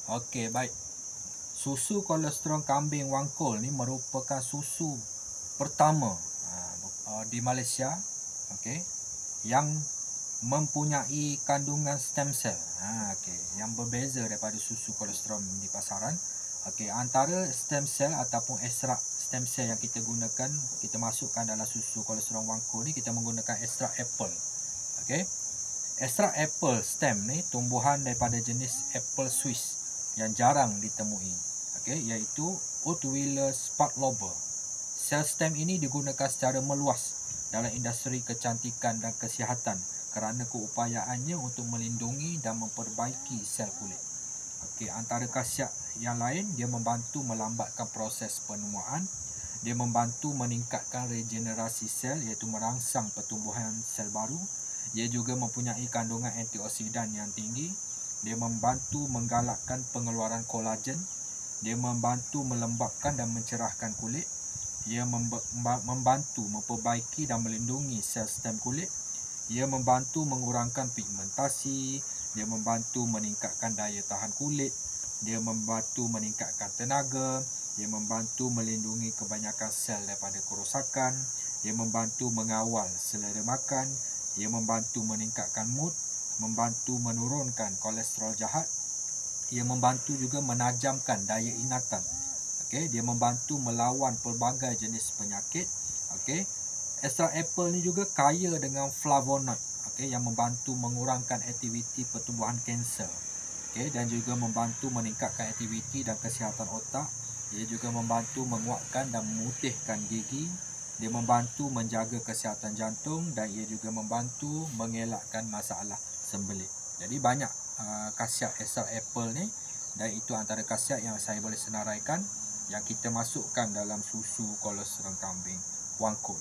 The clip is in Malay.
Okey, baik. Susu kolesterol kambing Wangkol ni merupakan susu pertama di Malaysia, okey, yang mempunyai kandungan stem cell. Okey, yang berbeza daripada susu kolesterol di pasaran. Okey, antara stem cell ataupun ekstrak stem cell yang kita gunakan, kita masukkan dalam susu kolesterol Wangkol ni, kita menggunakan ekstrak apple. Okey. Ekstrak apple stem ni tumbuhan daripada jenis apple Swiss yang jarang ditemui, okey, iaitu Ottweiler sparklober. Sel stem ini digunakan secara meluas dalam industri kecantikan dan kesihatan kerana keupayaannya untuk melindungi dan memperbaiki sel kulit. Okey, antara khasiat yang lain, dia membantu melambatkan proses penuaan, dia membantu meningkatkan regenerasi sel iaitu merangsang pertumbuhan sel baru. Ia juga mempunyai kandungan antioksidan yang tinggi. Dia membantu menggalakkan pengeluaran kolagen. Dia membantu melembabkan dan mencerahkan kulit. Ia membantu memperbaiki dan melindungi sel stem kulit. Ia membantu mengurangkan pigmentasi. Dia membantu meningkatkan daya tahan kulit. Dia membantu meningkatkan tenaga. Dia membantu melindungi kebanyakan sel daripada kerosakan. Dia membantu mengawal selera makan. Ia membantu meningkatkan mood, membantu menurunkan kolesterol jahat. Ia membantu juga menajamkan daya ingatan. Okey, dia membantu melawan pelbagai jenis penyakit. Okey. Ekstrak apple ni juga kaya dengan flavonoid, okey, yang membantu mengurangkan aktiviti pertumbuhan kanser. Okey, dan juga membantu meningkatkan aktiviti dan kesihatan otak. Ia juga membantu menguatkan dan memutihkan gigi. Dia membantu menjaga kesihatan jantung dan ia juga membantu mengelakkan masalah sembelit. Jadi banyak khasiat ekstrak apple ni, dan itu antara khasiat yang saya boleh senaraikan yang kita masukkan dalam susu kolesterol kambing Wangkol.